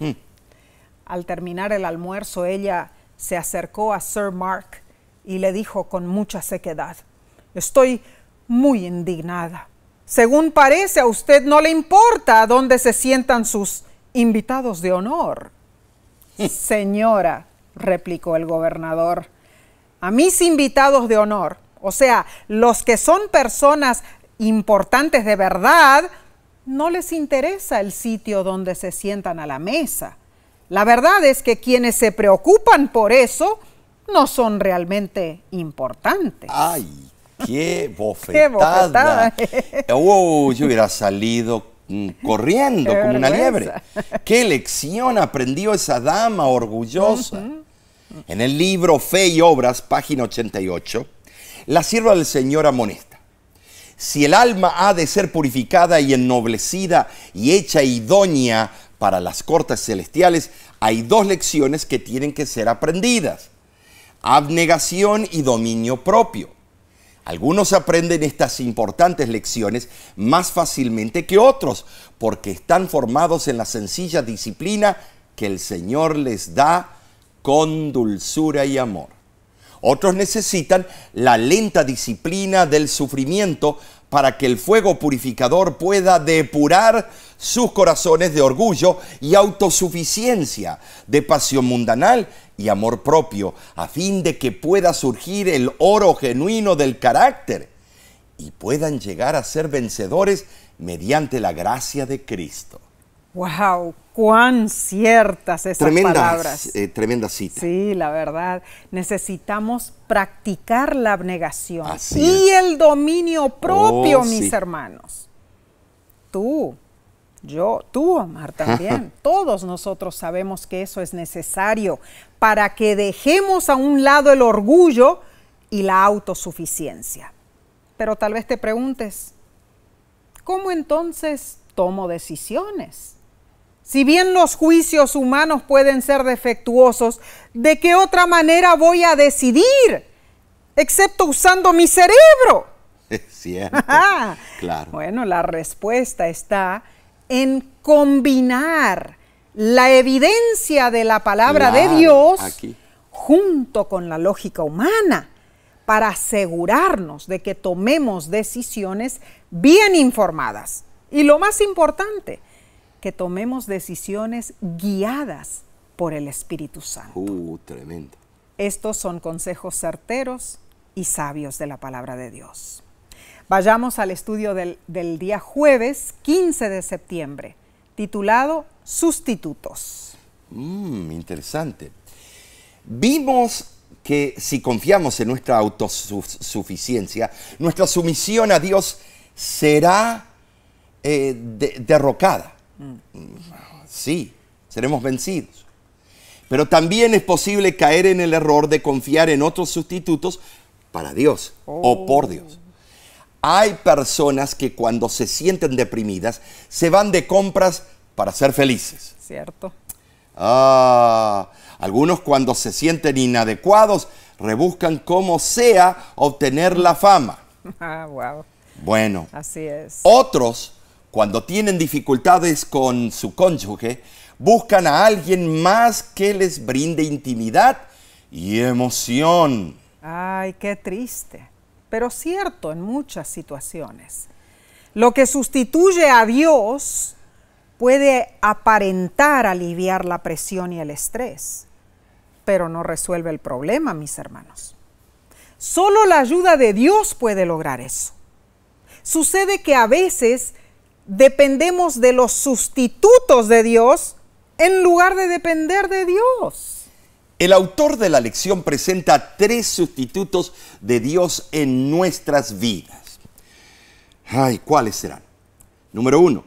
Al terminar el almuerzo, ella se acercó a Sir Mark y le dijo con mucha sequedad: estoy muy indignada. Según parece, a usted no le importa dónde se sientan sus invitados de honor. Señora, replicó el gobernador, a mis invitados de honor, o sea, los que son personas importantes de verdad, no les interesa el sitio donde se sientan a la mesa. La verdad es que quienes se preocupan por eso no son realmente importantes. ¡Ay, qué bofetada! Yo hubiera salido corriendo como una liebre. ¡Qué lección aprendió esa dama orgullosa! En el libro Fe y Obras, página 88, la sierva del Señor amonesta: si el alma ha de ser purificada y ennoblecida y hecha idónea para las cortes celestiales, hay dos lecciones que tienen que ser aprendidas: abnegación y dominio propio. Algunos aprenden estas importantes lecciones más fácilmente que otros, porque están formados en la sencilla disciplina que el Señor les da con dulzura y amor. Otros necesitan la lenta disciplina del sufrimiento para que el fuego purificador pueda depurar sus corazones de orgullo y autosuficiencia, de pasión mundanal y amor propio, a fin de que pueda surgir el oro genuino del carácter y puedan llegar a ser vencedores mediante la gracia de Cristo. ¡Wow! ¡Cuán ciertas esas palabras! Tremenda cita. Sí, la verdad. Necesitamos practicar la abnegación y el dominio propio, mis hermanos. Tú, yo, tú, Omar, también. Todos nosotros sabemos que eso es necesario para que dejemos a un lado el orgullo y la autosuficiencia. Pero tal vez te preguntes, ¿cómo entonces tomo decisiones? Si bien los juicios humanos pueden ser defectuosos, ¿de qué otra manera voy a decidir? Excepto usando mi cerebro. Es cierto, claro. Bueno, la respuesta está en combinar la evidencia de la palabra de Dios junto con la lógica humana para asegurarnos de que tomemos decisiones bien informadas. Y lo más importante, que tomemos decisiones guiadas por el Espíritu Santo. Tremendo. Estos son consejos certeros y sabios de la palabra de Dios. Vayamos al estudio del día jueves 15 de septiembre, titulado Sustitutos. Interesante. Vimos que si confiamos en nuestra autosuficiencia, nuestra sumisión a Dios será derrocada. Sí, seremos vencidos. Pero también es posible caer en el error de confiar en otros sustitutos para Dios o por Dios. Hay personas que cuando se sienten deprimidas se van de compras para ser felices. Cierto. Algunos cuando se sienten inadecuados rebuscan como sea obtener la fama. Wow. Bueno, Así es. otros cuando tienen dificultades con su cónyuge buscan a alguien más que les brinde intimidad y emoción. Ay, qué triste. Pero cierto en muchas situaciones. Lo que sustituye a Dios puede aparentar aliviar la presión y el estrés, pero no resuelve el problema, mis hermanos. Solo la ayuda de Dios puede lograr eso. Sucede que a veces dependemos de los sustitutos de Dios en lugar de depender de Dios. El autor de la lección presenta 3 sustitutos de Dios en nuestras vidas. Ay, ¿cuáles serán? Número 1,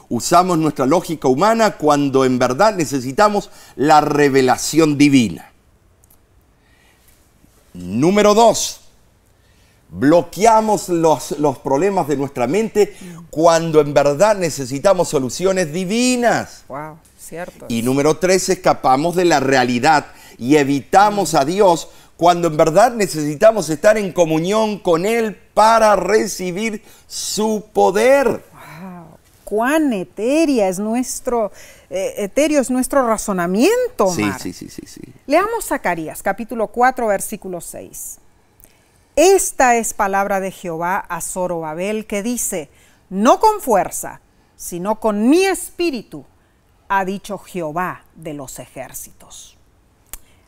usamos nuestra lógica humana cuando en verdad necesitamos la revelación divina. Número 2, bloqueamos los problemas de nuestra mente cuando en verdad necesitamos soluciones divinas. Wow, cierto. Y número 3, escapamos de la realidad y evitamos a Dios cuando en verdad necesitamos estar en comunión con Él para recibir su poder. Wow, cuán etéreo es nuestro razonamiento, Omar. Sí. Leamos Zacarías, capítulo 4, versículo 6. Esta es palabra de Jehová a Zorobabel que dice, no con fuerza, sino con mi espíritu, ha dicho Jehová de los ejércitos.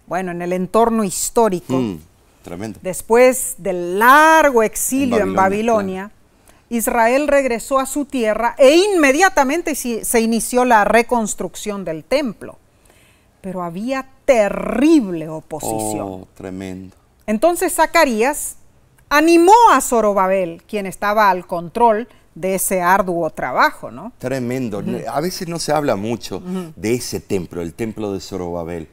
Bueno, en el entorno histórico, Tremendo. después del largo exilio en Babilonia, claro. Israel regresó a su tierra e inmediatamente se inició la reconstrucción del templo. Pero había terrible oposición. Oh, tremendo. Entonces Zacarías animó a Zorobabel, quien estaba al control de ese arduo trabajo, ¿no? Tremendo. A veces no se habla mucho de ese templo, el templo de Zorobabel,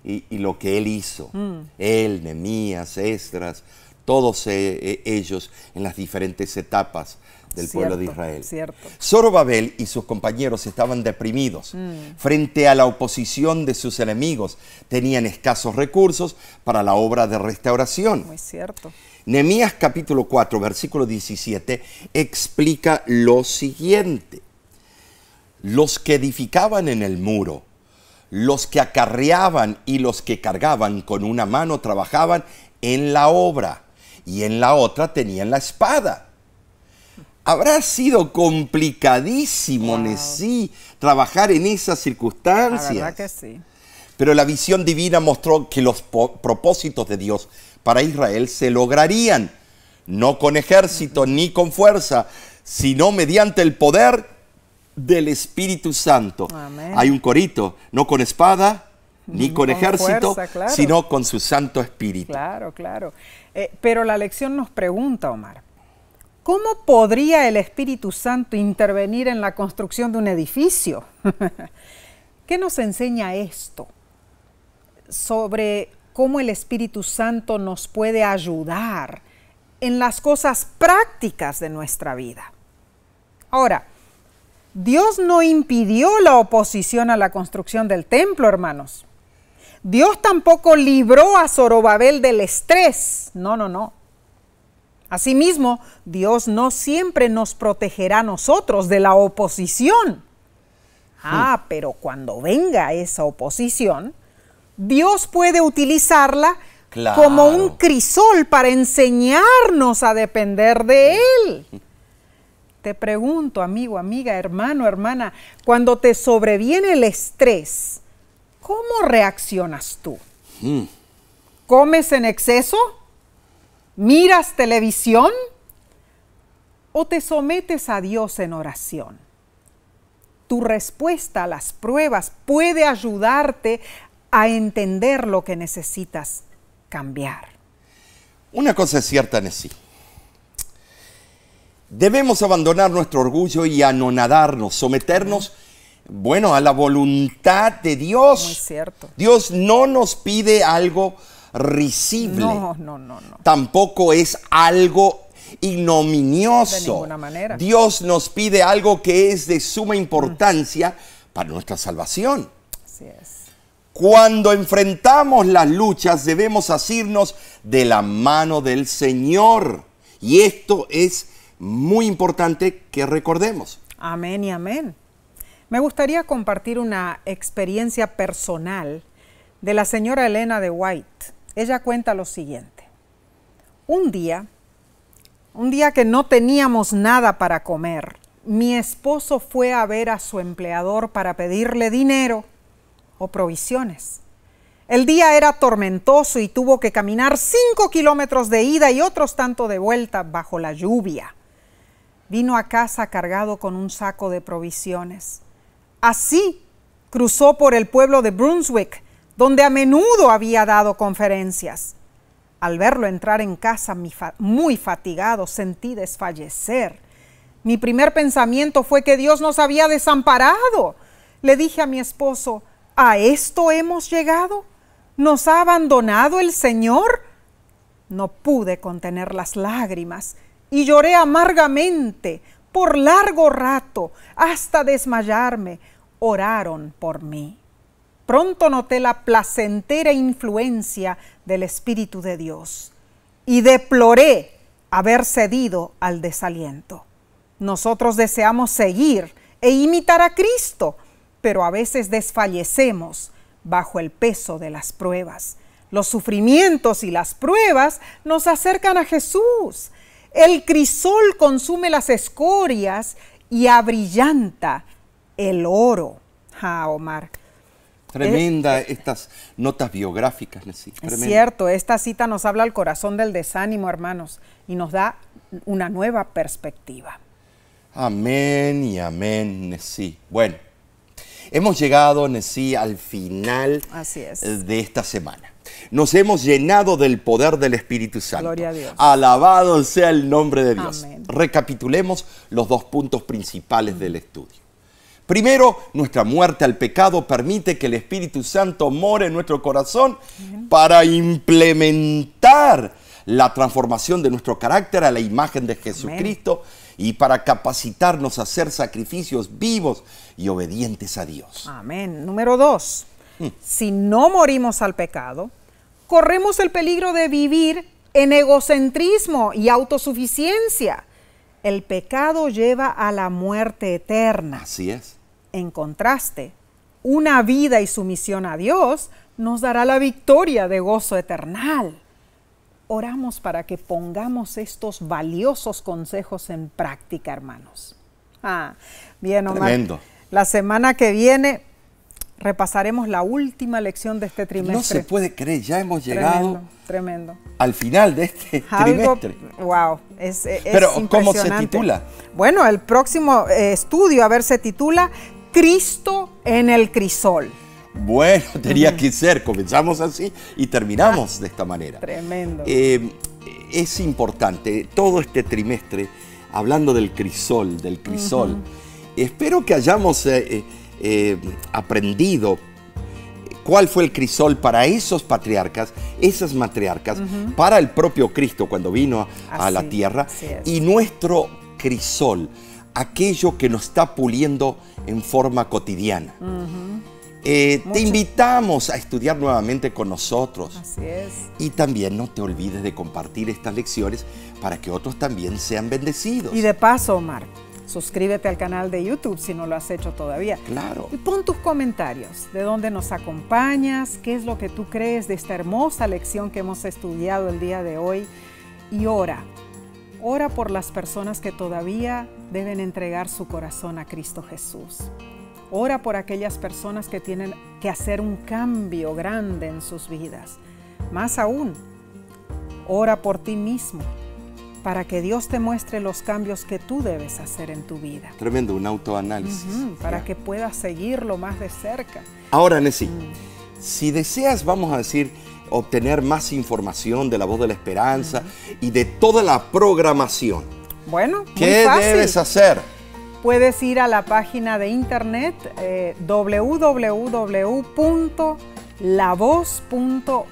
y lo que él hizo. Él, Nehemías, Esdras, todos ellos en las diferentes etapas del pueblo de Israel. Cierto. Zorobabel y sus compañeros estaban deprimidos frente a la oposición de sus enemigos. Tenían escasos recursos para la obra de restauración. Muy cierto. Nehemías capítulo 4, versículo 17, explica lo siguiente. Los que edificaban en el muro, los que acarreaban y los que cargaban con una mano trabajaban en la obra y en la otra tenían la espada. Habrá sido complicadísimo, Nesí, trabajar en esas circunstancias. La verdad que sí. Pero la visión divina mostró que los propósitos de Dios para Israel se lograrían, no con ejército ni con fuerza, sino mediante el poder del Espíritu Santo. Amén. Hay un corito, no con espada ni con ejército, fuerza, claro. sino con su Santo Espíritu. Claro. Pero la lección nos pregunta, Omar, ¿cómo podría el Espíritu Santo intervenir en la construcción de un edificio? ¿Qué nos enseña esto sobre cómo el Espíritu Santo nos puede ayudar en las cosas prácticas de nuestra vida? Ahora, Dios no impidió la oposición a la construcción del templo, hermanos. Dios tampoco libró a Zorobabel del estrés. No. Asimismo, Dios no siempre nos protegerá a nosotros de la oposición. Pero cuando venga esa oposición, Dios puede utilizarla como un crisol para enseñarnos a depender de Él. Te pregunto, amigo, amiga, hermano, hermana, cuando te sobreviene el estrés, ¿cómo reaccionas tú? ¿Comes en exceso? ¿Miras televisión? ¿O te sometes a Dios en oración? Tu respuesta a las pruebas puede ayudarte a entender lo que necesitas cambiar. Una cosa es cierta, Nesí. Debemos abandonar nuestro orgullo y anonadarnos, someternos, a la voluntad de Dios. Muy cierto. Dios no nos pide algo risible. No. Tampoco es algo ignominioso. De ninguna manera. Dios nos pide algo que es de suma importancia para nuestra salvación. Así es. Cuando enfrentamos las luchas debemos asirnos de la mano del Señor. Y esto es muy importante que recordemos. Amén y amén. Me gustaría compartir una experiencia personal de la señora Elena de White. Ella cuenta lo siguiente. Un día que no teníamos nada para comer, mi esposo fue a ver a su empleador para pedirle dinero o provisiones. El día era tormentoso y tuvo que caminar 5 kilómetros de ida y otros tanto de vuelta bajo la lluvia. Vino a casa cargado con un saco de provisiones. Así cruzó por el pueblo de Brunswick, donde a menudo había dado conferencias. Al verlo entrar en casa muy fatigado, sentí desfallecer. Mi primer pensamiento fue que Dios nos había desamparado. Le dije a mi esposo, ¿a esto hemos llegado? ¿Nos ha abandonado el Señor? No pude contener las lágrimas y lloré amargamente por largo rato hasta desmayarme. Oraron por mí. Pronto noté la placentera influencia del Espíritu de Dios y deploré haber cedido al desaliento. Nosotros deseamos seguir e imitar a Cristo, pero a veces desfallecemos bajo el peso de las pruebas. Los sufrimientos y las pruebas nos acercan a Jesús. El crisol consume las escorias y abrillanta el oro. Omar. Tremenda estas notas biográficas, sí. Es cierto, esta cita nos habla al corazón del desánimo, hermanos, y nos da una nueva perspectiva. Amén y amén, sí. Bueno, hemos llegado, sí, al final de esta semana. Nos hemos llenado del poder del Espíritu Santo. Gloria a Dios. Alabado sea el nombre de Dios. Amén. Recapitulemos los 2 puntos principales del estudio. Primero, nuestra muerte al pecado permite que el Espíritu Santo more en nuestro corazón para implementar la transformación de nuestro carácter a la imagen de Jesucristo y para capacitarnos a hacer sacrificios vivos y obedientes a Dios. Amén. Número 2, si no morimos al pecado, corremos el peligro de vivir en egocentrismo y autosuficiencia. El pecado lleva a la muerte eterna. Así es. En contraste, una vida y sumisión a Dios nos dará la victoria de gozo eternal. Oramos para que pongamos estos valiosos consejos en práctica, hermanos. Bien, Omar. Tremendo. La semana que viene repasaremos la última lección de este trimestre. No se puede creer, ya hemos llegado tremendo. al final de este trimestre. Wow, Pero, ¿cómo se impresionante. titula? Bueno, el próximo estudio, se titula Cristo en el crisol. Bueno, tenía que ser, comenzamos así y terminamos de esta manera. Tremendo. Es importante, todo este trimestre, hablando del crisol, espero que hayamos aprendido cuál fue el crisol para esos patriarcas, esas matriarcas, para el propio Cristo cuando vino a la tierra, y nuestro crisol, aquello que nos está puliendo en forma cotidiana. Te invitamos a estudiar nuevamente con nosotros. Así es. Y también no te olvides de compartir estas lecciones para que otros también sean bendecidos. Y de paso, Omar, suscríbete al canal de YouTube si no lo has hecho todavía. Claro. Y pon tus comentarios, de dónde nos acompañas, qué es lo que tú crees de esta hermosa lección que hemos estudiado el día de hoy. Y ora por las personas que todavía deben entregar su corazón a Cristo Jesús. Ora por aquellas personas que tienen que hacer un cambio grande en sus vidas. Más aún, ora por ti mismo, para que Dios te muestre los cambios que tú debes hacer en tu vida. Tremendo, un autoanálisis. Para que puedas seguirlo más de cerca. Ahora, Nessie, si deseas, vamos a decir, obtener más información de La Voz de la Esperanza y de toda la programación, bueno, ¿qué debes hacer? Puedes ir a la página de internet www.lavozdelesperanza.org lavoz.org.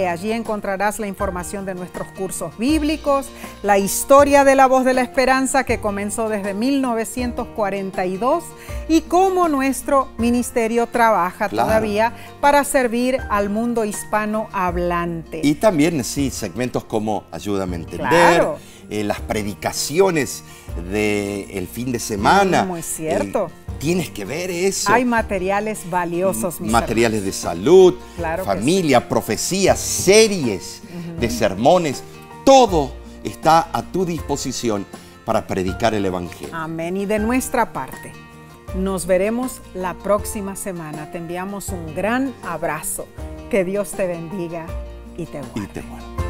Allí encontrarás la información de nuestros cursos bíblicos, la historia de la Voz de la Esperanza que comenzó desde 1942 y cómo nuestro ministerio trabaja todavía para servir al mundo hispano hablante. Y también, sí, segmentos como Ayúdame a Entender, las predicaciones del fin de semana. Muy cierto. Tienes que ver eso. Hay materiales valiosos, mis materiales hermanos. de salud, Claro, familia, profecías, series de sermones. Todo está a tu disposición para predicar el Evangelio. Amén. Y de nuestra parte, nos veremos la próxima semana. Te enviamos un gran abrazo. Que Dios te bendiga y te guarde.